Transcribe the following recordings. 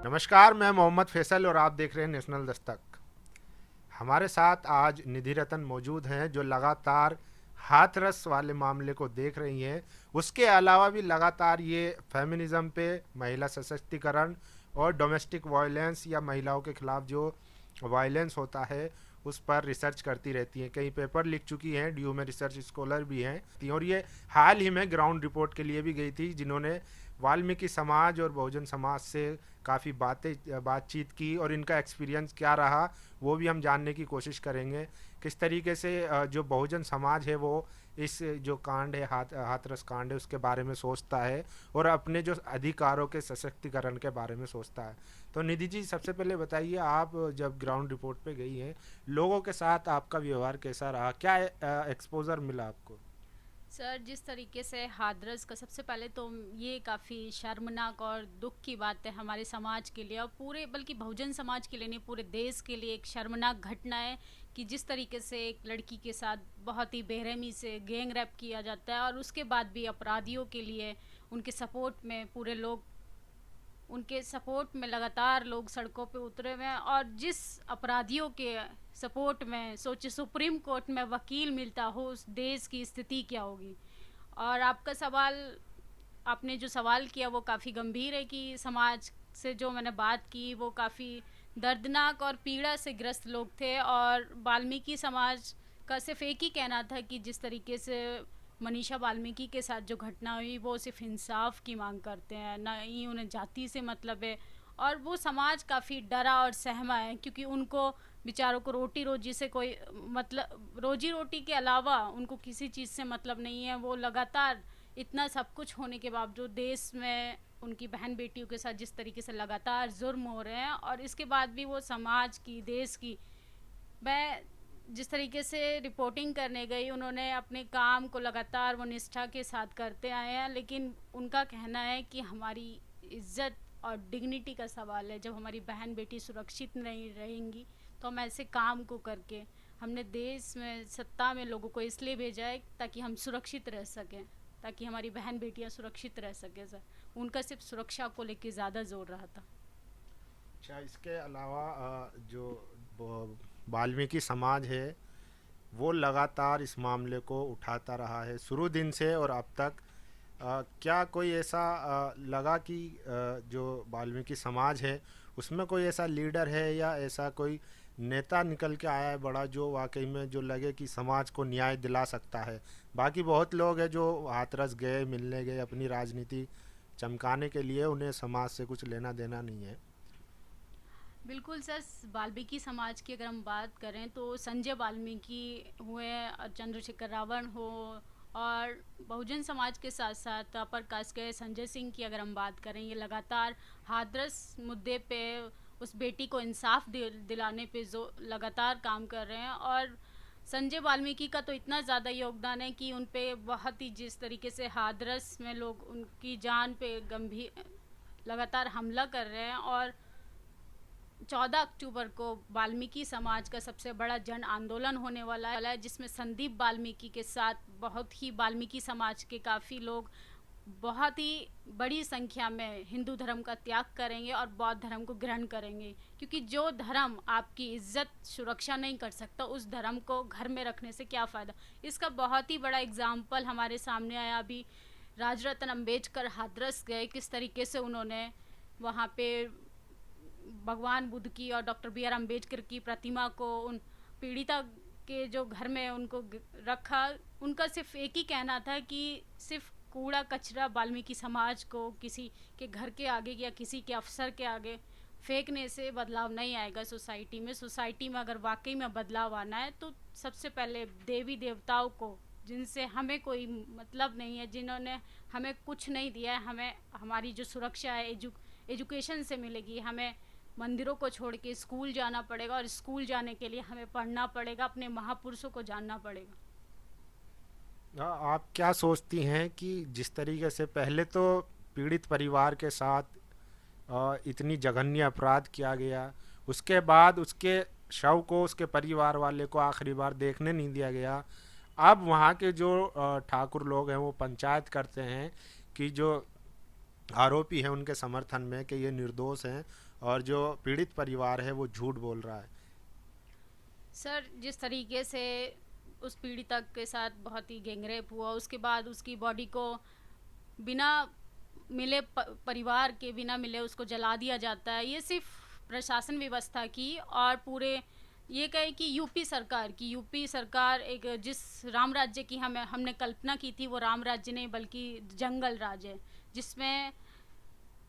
नमस्कार, मैं मोहम्मद फैसल और आप देख रहे हैं नेशनल दस्तक। हमारे साथ आज निधि रतन मौजूद हैं जो लगातार हाथरस वाले मामले को देख रही हैं। उसके अलावा भी लगातार ये फेमिनिज्म पे, महिला सशक्तिकरण और डोमेस्टिक वायलेंस या महिलाओं के खिलाफ जो वायलेंस होता है उस पर रिसर्च करती रहती हैं। कई पेपर लिख चुकी हैं, ड्यू में रिसर्च स्कॉलर भी हैं और ये हाल ही में ग्राउंड रिपोर्ट के लिए भी गई थी, जिन्होंने वाल्मीकि समाज और बहुजन समाज से काफ़ी बातचीत की और इनका एक्सपीरियंस क्या रहा वो भी हम जानने की कोशिश करेंगे। किस तरीके से जो बहुजन समाज है वो इस जो कांड है, हाथरस कांड है, उसके बारे में सोचता है और अपने जो अधिकारों के सशक्तिकरण के बारे में सोचता है। तो निधि जी, सबसे पहले बताइए, आप जब ग्राउंड रिपोर्ट पे गई हैं, लोगों के साथ आपका व्यवहार कैसा रहा, क्या एक्सपोजर मिला आपको? सर, जिस तरीके से हाथरस का, सबसे पहले तो ये काफ़ी शर्मनाक और दुख की बात है हमारे समाज के लिए और पूरे, बल्कि बहुजन समाज के लिए नहीं, पूरे देश के लिए एक शर्मनाक घटना है कि जिस तरीके से एक लड़की के साथ बहुत ही बेरहमी से गैंग रैप किया जाता है और उसके बाद भी अपराधियों के लिए उनके सपोर्ट में पूरे लोग, उनके सपोर्ट में लगातार लोग सड़कों पे उतरे हुए हैं। और जिस अपराधियों के सपोर्ट में सोचे सुप्रीम कोर्ट में वकील मिलता हो, उस देश की स्थिति क्या होगी। और आपका सवाल, आपने जो सवाल किया वो काफ़ी गंभीर है कि समाज से जो मैंने बात की वो काफ़ी दर्दनाक और पीड़ा से ग्रस्त लोग थे। और वाल्मीकि समाज का सिर्फ एक ही कहना था कि जिस तरीके से मनीषा वाल्मीकि के साथ जो घटना हुई वो सिर्फ इंसाफ की मांग करते हैं, ना ही उन्हें जाति से मतलब है। और वो समाज काफ़ी डरा और सहमा है क्योंकि उनको बेचारों को रोटी रोजी से कोई मतलब, रोजी रोटी के अलावा उनको किसी चीज़ से मतलब नहीं है। वो लगातार इतना सब कुछ होने के बावजूद देश में उनकी बहन बेटियों के साथ जिस तरीके से लगातार जुर्म हो रहे हैं, और इसके बाद भी वो समाज की, देश की, मैं जिस तरीके से रिपोर्टिंग करने गई, उन्होंने अपने काम को लगातार वो निष्ठा के साथ करते आए हैं। लेकिन उनका कहना है कि हमारी इज्जत और डिग्निटी का सवाल है। जब हमारी बहन बेटी सुरक्षित नहीं रहेंगी तो हम ऐसे काम को करके, हमने देश में सत्ता में लोगों को इसलिए भेजा है ताकि हम सुरक्षित रह सकें, ताकि हमारी बहन बेटियां सुरक्षित रह सकें। सर, उनका सिर्फ सुरक्षा को लेकर ज़्यादा जोर रहा था। अच्छा, इसके अलावा जो वाल्मीकि समाज है वो लगातार इस मामले को उठाता रहा है शुरू दिन से और अब तक। क्या कोई ऐसा लगा कि जो वाल्मीकि समाज है उसमें कोई ऐसा लीडर है या ऐसा कोई नेता निकल के आया है बड़ा, जो वाकई में जो लगे कि समाज को न्याय दिला सकता है? बाकी बहुत लोग हैं जो हाथरस गए, मिलने गए अपनी राजनीति चमकाने के लिए, उन्हें समाज से कुछ लेना देना नहीं है। बिल्कुल सर, वाल्मीकि समाज की अगर हम बात करें तो संजय वाल्मीकि हुए, चंद्रशेखर रावण हो, और बहुजन समाज के साथ साथ अपर कास्ट के संजय सिंह की अगर हम बात करें, ये लगातार हाथरस मुद्दे पे उस बेटी को इंसाफ दिलाने पे जो लगातार काम कर रहे हैं। और संजय वाल्मीकि का तो इतना ज़्यादा योगदान है कि उन पे बहुत ही, जिस तरीके से हाथरस में लोग उनकी जान पे गंभीर लगातार हमला कर रहे हैं। और 14 अक्टूबर को वाल्मीकि समाज का सबसे बड़ा जन आंदोलन होने वाला है, जिसमें संदीप वाल्मीकि के साथ बहुत ही वाल्मीकि समाज के काफ़ी लोग बहुत ही बड़ी संख्या में हिंदू धर्म का त्याग करेंगे और बौद्ध धर्म को ग्रहण करेंगे। क्योंकि जो धर्म आपकी इज्जत सुरक्षा नहीं कर सकता, उस धर्म को घर में रखने से क्या फ़ायदा। इसका बहुत ही बड़ा एग्जाम्पल हमारे सामने आया अभी। राजरत्न अम्बेडकर हाथरस गए, किस तरीके से उन्होंने वहाँ पे भगवान बुद्ध की और डॉक्टर बी आर अम्बेडकर की प्रतिमा को उन पीड़िता के जो घर में उनको रखा। उनका सिर्फ एक ही कहना था कि सिर्फ कूड़ा कचरा वाल्मीकि समाज को किसी के घर के आगे या किसी के अफसर के आगे फेंकने से बदलाव नहीं आएगा सोसाइटी में। सोसाइटी में अगर वाकई में बदलाव आना है तो सबसे पहले देवी देवताओं को, जिनसे हमें कोई मतलब नहीं है, जिन्होंने हमें कुछ नहीं दिया है, हमें हमारी जो सुरक्षा है एजुकेशन से मिलेगी। हमें मंदिरों को छोड़ के स्कूल जाना पड़ेगा, और स्कूल जाने के लिए हमें पढ़ना पड़ेगा, अपने महापुरुषों को जानना पड़ेगा। आप क्या सोचती हैं कि जिस तरीके से पहले तो पीड़ित परिवार के साथ इतनी जघन्य अपराध किया गया, उसके बाद उसके शव को उसके परिवार वाले को आखिरी बार देखने नहीं दिया गया, अब वहाँ के जो ठाकुर लोग हैं वो पंचायत करते हैं कि जो आरोपी हैं उनके समर्थन में कि ये निर्दोष हैं और जो पीड़ित परिवार है वो झूठ बोल रहा है। सर, जिस तरीके से उस पीड़िता के साथ बहुत ही गैंगरेप हुआ, उसके बाद उसकी बॉडी को बिना मिले परिवार के बिना मिले उसको जला दिया जाता है, ये सिर्फ प्रशासन व्यवस्था की और पूरे ये कहे कि यूपी सरकार एक जिस राम राज्य की हमने कल्पना की थी, वो राम राज्य नहीं बल्कि जंगल राज है, जिसमें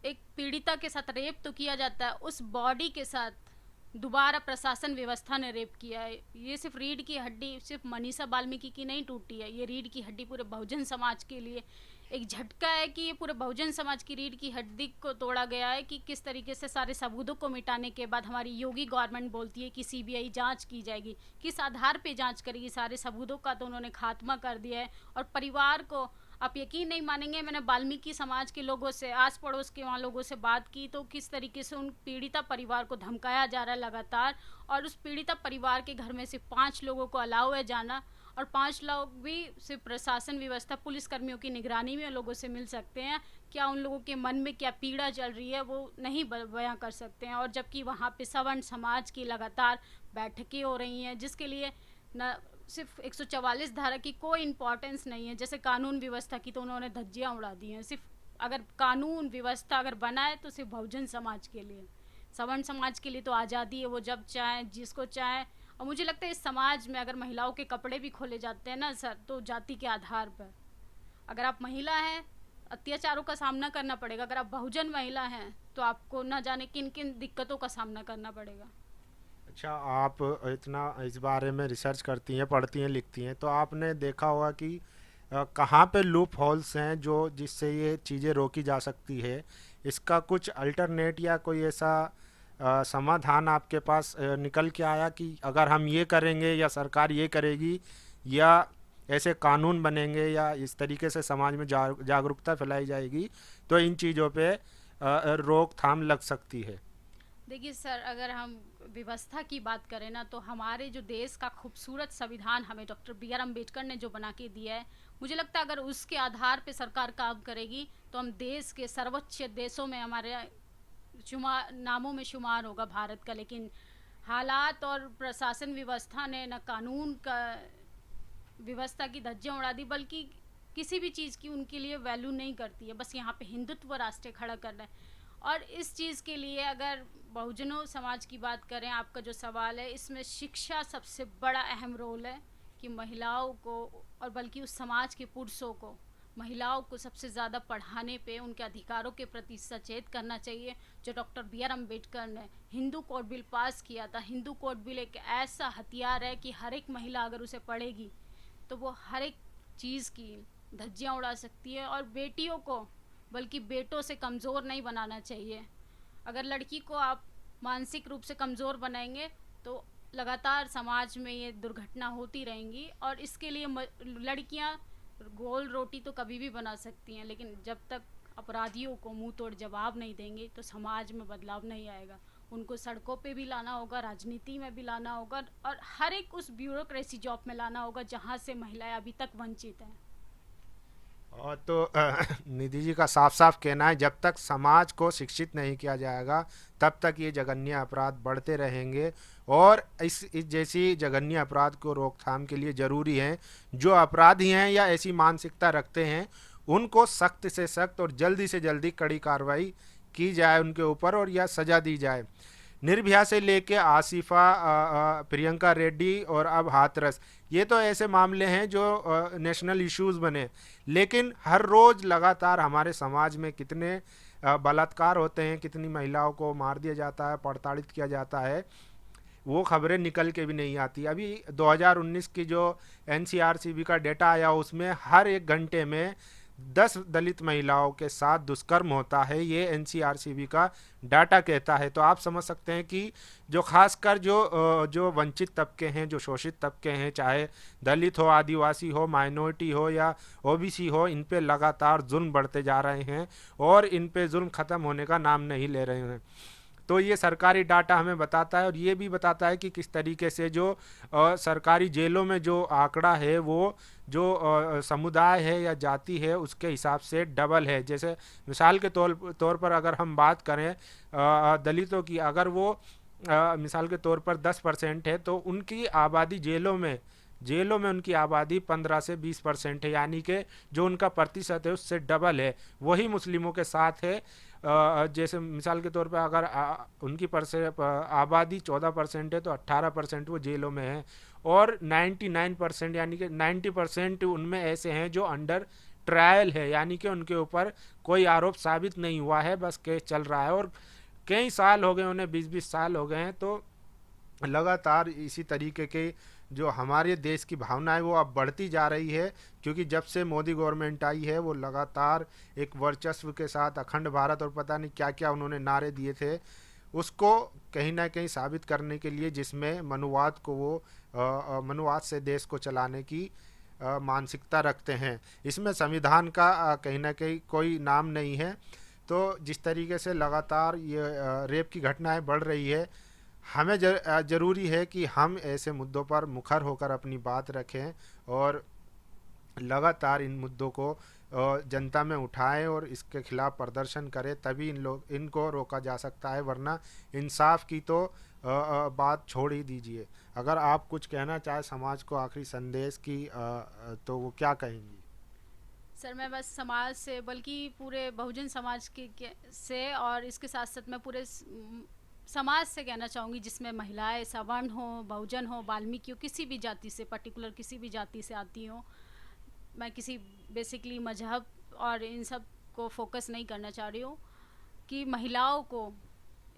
एक पीड़िता के साथ रेप तो किया जाता है, उस बॉडी के साथ दोबारा प्रशासन व्यवस्था ने रेप किया है। ये सिर्फ रीढ़ की हड्डी सिर्फ मनीषा वाल्मीकि की नहीं टूटी है, ये रीढ़ की हड्डी पूरे बहुजन समाज के लिए एक झटका है कि ये पूरे बहुजन समाज की रीढ़ की हड्डी को तोड़ा गया है कि किस तरीके से सारे सबूतों को मिटाने के बाद हमारी योगी गवर्नमेंट बोलती है कि सीबीआई जांच की जाएगी, किस आधार पे जांच करेगी, सारे सबूतों का तो उन्होंने खात्मा कर दिया है। और परिवार को आप यकीन नहीं मानेंगे, मैंने वाल्मीकि समाज के लोगों से, आस पड़ोस के वहाँ लोगों से बात की तो किस तरीके से उन पीड़िता परिवार को धमकाया जा रहा है लगातार, और उस पीड़िता परिवार के घर में सिर्फ 5 लोगों को अलाउ है जाना, और 5 लोग भी सिर्फ प्रशासन व्यवस्था पुलिस कर्मियों की निगरानी में लोगों से मिल सकते हैं। क्या उन लोगों के मन में क्या पीड़ा चल रही है वो नहीं बयां कर सकते हैं। और जबकि वहाँ पे सवर्ण समाज की लगातार बैठकें हो रही हैं, जिसके लिए न सिर्फ 144 धारा की कोई इम्पोर्टेंस नहीं है, जैसे कानून व्यवस्था की तो उन्होंने धज्जियाँ उड़ा दी हैं। सिर्फ अगर कानून व्यवस्था अगर बना है तो सिर्फ बहुजन समाज के लिए, सवर्ण समाज के लिए तो आज़ादी है, वो जब चाहें जिसको चाहें। और मुझे लगता है इस समाज में अगर महिलाओं के कपड़े भी खोले जाते हैं ना सर, तो जाति के आधार पर, अगर आप महिला हैं अत्याचारों का सामना करना पड़ेगा, अगर आप बहुजन महिला हैं तो आपको न जाने किन किन दिक्कतों का सामना करना पड़ेगा। अच्छा, आप इतना इस बारे में रिसर्च करती हैं, पढ़ती हैं, लिखती हैं, तो आपने देखा होगा कि कहाँ पे लूप होल्स हैं जो जिससे ये चीज़ें रोकी जा सकती है। इसका कुछ अल्टरनेट या कोई ऐसा समाधान आपके पास निकल के आया कि अगर हम ये करेंगे या सरकार ये करेगी या ऐसे कानून बनेंगे या इस तरीके से समाज में जागरूकता फैलाई जाएगी तो इन चीज़ों पे रोकथाम लग सकती है? देखिए सर, अगर हम व्यवस्था की बात करें ना, तो हमारे जो देश का खूबसूरत संविधान हमें डॉक्टर बी आर अम्बेडकर ने जो बना के दिया है, मुझे लगता है अगर उसके आधार पे सरकार काम करेगी तो हम देश के सर्वोच्च देशों में हमारे नामों में शुमार होगा भारत का। लेकिन हालात और प्रशासन व्यवस्था ने न कानून का व्यवस्था की धज्जियां उड़ा दी, बल्कि किसी भी चीज़ की उनके लिए वैल्यू नहीं करती है, बस यहाँ पे हिंदुत्व राष्ट्र खड़ा करना है। और इस चीज़ के लिए अगर बहुजनों समाज की बात करें, आपका जो सवाल है, इसमें शिक्षा सबसे बड़ा अहम रोल है कि महिलाओं को और बल्कि उस समाज के पुरुषों को, महिलाओं को सबसे ज़्यादा पढ़ाने पे उनके अधिकारों के प्रति सचेत करना चाहिए। जो डॉक्टर बी आर अम्बेडकर ने हिंदू कोड बिल पास किया था, हिंदू कोड बिल एक ऐसा हथियार है कि हर एक महिला अगर उसे पढ़ेगी तो वो हर एक चीज़ की धज्जियाँ उड़ा सकती है। और बेटियों को बल्कि बेटों से कमज़ोर नहीं बनाना चाहिए। अगर लड़की को आप मानसिक रूप से कमज़ोर बनाएंगे तो लगातार समाज में ये दुर्घटना होती रहेंगी। और इसके लिए लड़कियां गोल रोटी तो कभी भी बना सकती हैं, लेकिन जब तक अपराधियों को मुंह तोड़ जवाब नहीं देंगे तो समाज में बदलाव नहीं आएगा। उनको सड़कों पे भी लाना होगा, राजनीति में भी लाना होगा, और हर एक उस ब्यूरोक्रेसी जॉब में लाना होगा जहाँ से महिलाएं अभी तक वंचित हैं। और तो निधि जी का साफ साफ कहना है जब तक समाज को शिक्षित नहीं किया जाएगा तब तक ये जघन्य अपराध बढ़ते रहेंगे। और इस जैसी जघन्य अपराध को रोकथाम के लिए ज़रूरी है जो अपराधी हैं या ऐसी मानसिकता रखते हैं उनको सख्त से सख्त और जल्दी से जल्दी कड़ी कार्रवाई की जाए उनके ऊपर, और या सज़ा दी जाए। निर्भया से लेके आसिफा, प्रियंका रेड्डी और अब हाथरस, ये तो ऐसे मामले हैं जो नेशनल इश्यूज़ बने। लेकिन हर रोज़ लगातार हमारे समाज में कितने बलात्कार होते हैं, कितनी महिलाओं को मार दिया जाता है, प्रताड़ित किया जाता है, वो खबरें निकल के भी नहीं आती। अभी 2019 की जो एनसीआरसीबी का डेटा आया उसमें हर एक घंटे में 10 दलित महिलाओं के साथ दुष्कर्म होता है, ये एनसीआरसीबी का डाटा कहता है। तो आप समझ सकते हैं कि जो खासकर जो वंचित तबके हैं, जो शोषित तबके हैं, चाहे दलित हो, आदिवासी हो, माइनॉरिटी हो या ओबीसी हो, इन पे लगातार जुल्म बढ़ते जा रहे हैं और इन पे जुल्म ख़त्म होने का नाम नहीं ले रहे हैं। तो ये सरकारी डाटा हमें बताता है, और ये भी बताता है कि किस तरीके से जो सरकारी जेलों में जो आंकड़ा है वो जो समुदाय है या जाति है उसके हिसाब से डबल है। जैसे मिसाल के तौर पर अगर हम बात करें दलितों की, अगर वो मिसाल के तौर पर 10% है तो उनकी आबादी जेलों में उनकी आबादी 15 से 20% है, यानी कि जो उनका प्रतिशत है उससे डबल है। वही मुस्लिमों के साथ है। जैसे मिसाल के तौर पर अगर उनकी आबादी 14% है तो 18% वो जेलों में है, और 99% यानी कि 90% उनमें ऐसे हैं जो अंडर ट्रायल है, यानी कि उनके ऊपर कोई आरोप साबित नहीं हुआ है, बस केस चल रहा है और कई साल हो गए उन्हें, 20-20 साल हो गए हैं। तो लगातार इसी तरीके के जो हमारे देश की भावना है वो अब बढ़ती जा रही है, क्योंकि जब से मोदी गवर्नमेंट आई है वो लगातार एक वर्चस्व के साथ अखंड भारत और पता नहीं क्या क्या उन्होंने नारे दिए थे, उसको कहीं ना कहीं साबित करने के लिए, जिसमें मनुवाद को वो मनुवाद से देश को चलाने की मानसिकता रखते हैं। इसमें संविधान का कहीं ना कहीं कोई नाम नहीं है। तो जिस तरीके से लगातार ये रेप की घटनाएं बढ़ रही है, हमें ज़रूरी है कि हम ऐसे मुद्दों पर मुखर होकर अपनी बात रखें और लगातार इन मुद्दों को जनता में उठाएं और इसके खिलाफ प्रदर्शन करें, तभी इनको रोका जा सकता है, वरना इंसाफ की तो बात छोड़ ही दीजिए। अगर आप कुछ कहना चाहे समाज को आखिरी संदेश की तो वो क्या कहेंगी? सर मैं बस समाज से, बल्कि पूरे बहुजन समाज से और इसके साथ साथ मैं पूरे समाज से कहना चाहूँगी, जिसमें महिलाएं, सवर्ण हो, बहुजन हो, वाल्मीकि हो, किसी भी जाति से, पर्टिकुलर किसी भी जाति से आती हो। मैं किसी बेसिकली मजहब और इन सब को फोकस नहीं करना चाह रही हूँ, कि महिलाओं को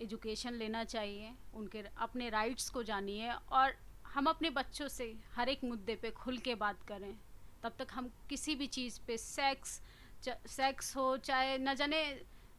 एजुकेशन लेना चाहिए, उनके अपने राइट्स को जानिए, और हम अपने बच्चों से हर एक मुद्दे पे खुल के बात करें। तब तक हम किसी भी चीज़ पे, सेक्स हो चाहे न जाने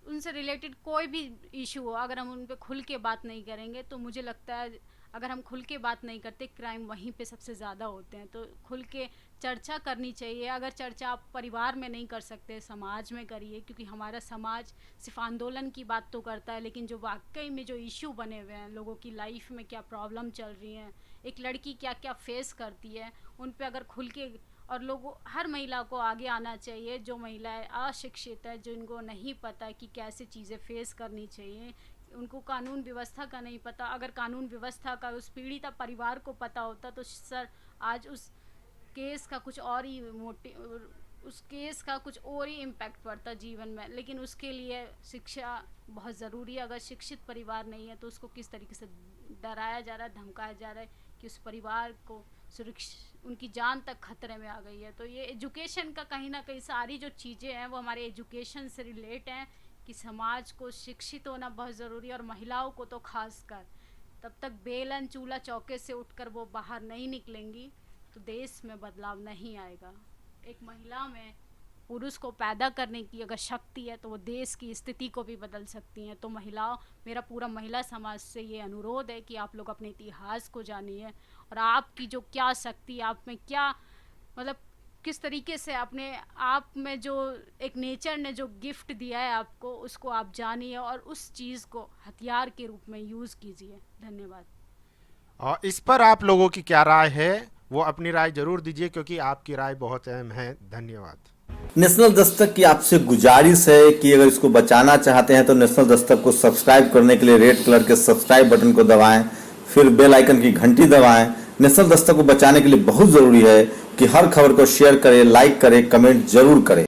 उनसे रिलेटेड कोई भी इशू हो, अगर हम उन पे खुल के बात नहीं करेंगे तो मुझे लगता है अगर हम खुल के बात नहीं करते, क्राइम वहीं पे सबसे ज़्यादा होते हैं। तो खुल के चर्चा करनी चाहिए। अगर चर्चा आप परिवार में नहीं कर सकते, समाज में करिए, क्योंकि हमारा समाज सिर्फ आंदोलन की बात तो करता है, लेकिन जो वाकई में जो इशू बने हुए हैं, लोगों की लाइफ में क्या प्रॉब्लम चल रही हैं, एक लड़की क्या क्या फेस करती है, उन पे अगर खुल के, और लोगों, हर महिला को आगे आना चाहिए, जो महिलाएं अशिक्षित है, जो इनको नहीं पता कि कैसे चीज़ें फेस करनी चाहिए, उनको कानून व्यवस्था का नहीं पता। अगर कानून व्यवस्था का उस पीड़ित परिवार को पता होता तो सर आज उस केस का कुछ और ही उस केस का कुछ और ही इम्पैक्ट पड़ता जीवन में। लेकिन उसके लिए शिक्षा बहुत ज़रूरी है। अगर शिक्षित परिवार नहीं है तो उसको किस तरीके से डराया जा रहा है, धमकाया जा रहा है कि उस परिवार को सुरक्षा, उनकी जान तक खतरे में आ गई है। तो ये एजुकेशन का कहीं ना कहीं सारी जो चीज़ें हैं वो हमारे एजुकेशन से रिलेट हैं, कि समाज को शिक्षित होना बहुत ज़रूरी है, और महिलाओं को तो खास कर। तब तक बेलन चूल्हा चौके से उठकर वो बाहर नहीं निकलेंगी तो देश में बदलाव नहीं आएगा। एक महिला में पुरुष को पैदा करने की अगर शक्ति है तो वो देश की स्थिति को भी बदल सकती हैं। तो महिलाओं, मेरा पूरा महिला समाज से ये अनुरोध है कि आप लोग अपने इतिहास को जानिए, और आपकी जो क्या शक्ति, आप में क्या, मतलब किस तरीके से अपने आप में जो एक नेचर ने जो गिफ्ट दिया है आपको, उसको आप जानिए और उस चीज़ को हथियार के रूप में यूज़ कीजिए। धन्यवाद। और इस पर आप लोगों की क्या राय है, वो अपनी राय जरूर दीजिए, क्योंकि आपकी राय बहुत अहम है। धन्यवाद। नेशनल दस्तक की आपसे गुजारिश है कि अगर इसको बचाना चाहते हैं तो नेशनल दस्तक को सब्सक्राइब करने के लिए रेड कलर के सब्सक्राइब बटन को दबाएं, फिर बेल आइकन की घंटी दबाएं। नेशनल दस्तक को बचाने के लिए बहुत ज़रूरी है कि हर खबर को शेयर करें, लाइक करें, कमेंट जरूर करें।